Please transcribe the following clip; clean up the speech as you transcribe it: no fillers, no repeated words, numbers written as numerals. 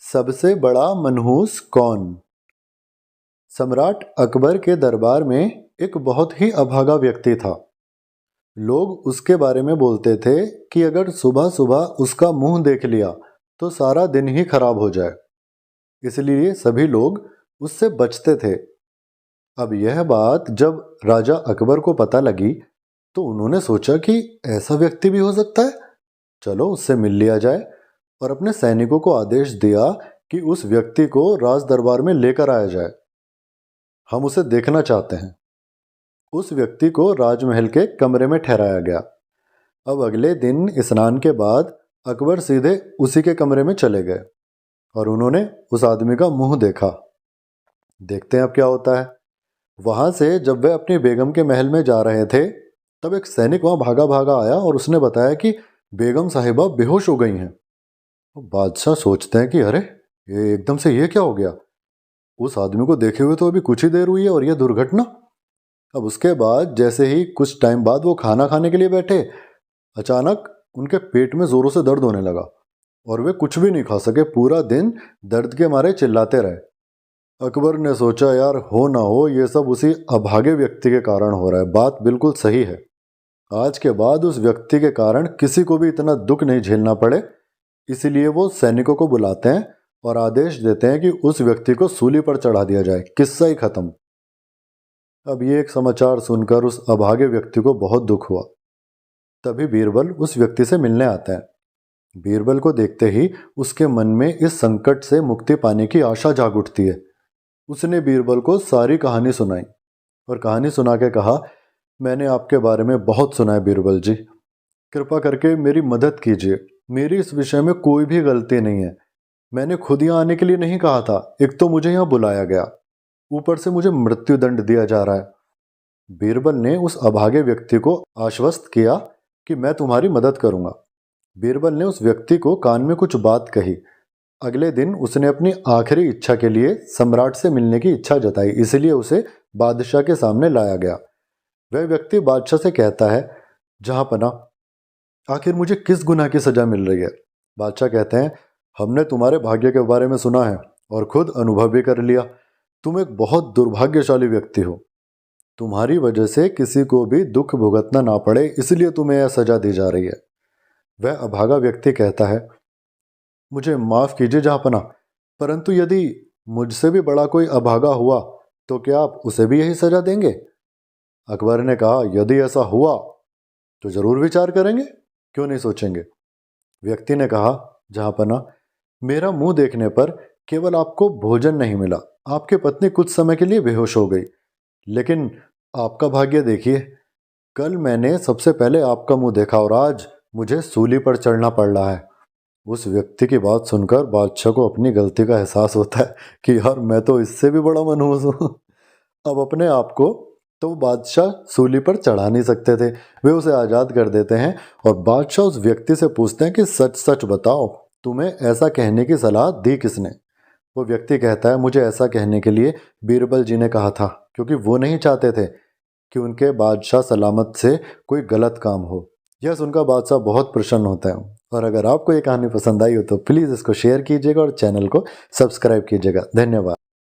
सबसे बड़ा मनहूस कौन? सम्राट अकबर के दरबार में एक बहुत ही अभागा व्यक्ति था। लोग उसके बारे में बोलते थे कि अगर सुबह सुबह उसका मुंह देख लिया तो सारा दिन ही खराब हो जाए, इसलिए सभी लोग उससे बचते थे। अब यह बात जब राजा अकबर को पता लगी तो उन्होंने सोचा कि ऐसा व्यक्ति भी हो सकता है, चलो उससे मिल लिया जाए, और अपने सैनिकों को आदेश दिया कि उस व्यक्ति को राज दरबार में लेकर आया जाए। हम उसे देखना चाहते हैं। उस व्यक्ति को राजमहल के कमरे में ठहराया गया। अब अगले दिन स्नान के बाद अकबर सीधे उसी के कमरे में चले गए और उन्होंने उस आदमी का मुंह देखा। देखते हैं अब क्या होता है। वहां से जब वे अपनी बेगम के महल में जा रहे थे तब एक सैनिक वहां भागा भागा आया और उसने बताया कि बेगम साहिबा बेहोश हो गई हैं। बादशाह सोचते हैं कि अरे ये एकदम से ये क्या हो गया, उस आदमी को देखे हुए तो अभी कुछ ही देर हुई है और यह दुर्घटना। अब उसके बाद जैसे ही कुछ टाइम बाद वो खाना खाने के लिए बैठे, अचानक उनके पेट में जोरों से दर्द होने लगा और वे कुछ भी नहीं खा सके। पूरा दिन दर्द के मारे चिल्लाते रहे। अकबर ने सोचा यार हो ना हो ये सब उसी अभागे व्यक्ति के कारण हो रहा है। बात बिल्कुल सही है। आज के बाद उस व्यक्ति के कारण किसी को भी इतना दुख नहीं झेलना पड़े, इसीलिए वो सैनिकों को बुलाते हैं और आदेश देते हैं कि उस व्यक्ति को सूली पर चढ़ा दिया जाए। किस्सा ही खत्म। अब ये एक समाचार सुनकर उस अभागे व्यक्ति को बहुत दुख हुआ। तभी बीरबल उस व्यक्ति से मिलने आता है। बीरबल को देखते ही उसके मन में इस संकट से मुक्ति पाने की आशा जाग उठती है। उसने बीरबल को सारी कहानी सुनाई और कहानी सुना के कहा, मैंने आपके बारे में बहुत सुना है बीरबल जी, कृपा करके मेरी मदद कीजिए। मेरी इस विषय में कोई भी गलती नहीं है। मैंने खुद यहाँ आने के लिए नहीं कहा था, एक तो मुझे यहाँ बुलाया गया, ऊपर से मुझे मृत्यु दंड दिया जा रहा है। बीरबल ने उस अभागे व्यक्ति को आश्वस्त किया कि मैं तुम्हारी मदद करूंगा। बीरबल ने उस व्यक्ति को कान में कुछ बात कही। अगले दिन उसने अपनी आखिरी इच्छा के लिए सम्राट से मिलने की इच्छा जताई, इसलिए उसे बादशाह के सामने लाया गया। वह व्यक्ति बादशाह से कहता है, जहांपना, आखिर मुझे किस गुनाह की सजा मिल रही है? बादशाह कहते हैं, हमने तुम्हारे भाग्य के बारे में सुना है और खुद अनुभव भी कर लिया। तुम एक बहुत दुर्भाग्यशाली व्यक्ति हो। तुम्हारी वजह से किसी को भी दुख भुगतना ना पड़े, इसलिए तुम्हें यह सजा दी जा रही है। वह अभागा व्यक्ति कहता है, मुझे माफ कीजिए जहांपना, परंतु यदि मुझसे भी बड़ा कोई अभागा हुआ तो क्या आप उसे भी यही सजा देंगे? अकबर ने कहा, यदि ऐसा हुआ तो जरूर विचार करेंगे, क्यों नहीं सोचेंगे। व्यक्ति ने कहा, जहांपना, मेरा मुंह देखने पर केवल आपको भोजन नहीं मिला, आपकी पत्नी कुछ समय के लिए बेहोश हो गई, लेकिन आपका भाग्य देखिए, कल मैंने सबसे पहले आपका मुंह देखा और आज मुझे सूली पर चढ़ना पड़ रहा है। उस व्यक्ति की बात सुनकर बादशाह को अपनी गलती का एहसास होता है कि यार मैं तो इससे भी बड़ा मनहूस हूँ। अब अपने आप को तो बादशाह सूली पर चढ़ा नहीं सकते थे, वे उसे आज़ाद कर देते हैं और बादशाह उस व्यक्ति से पूछते हैं कि सच सच बताओ, तुम्हें ऐसा कहने की सलाह दी किसने? वो व्यक्ति कहता है, मुझे ऐसा कहने के लिए बीरबल जी ने कहा था, क्योंकि वो नहीं चाहते थे कि उनके बादशाह सलामत से कोई गलत काम हो। यह सुनकर बादशाह बहुत प्रसन्न होता है। और अगर आपको ये कहानी पसंद आई हो तो प्लीज़ इसको शेयर कीजिएगा और चैनल को सब्सक्राइब कीजिएगा। धन्यवाद।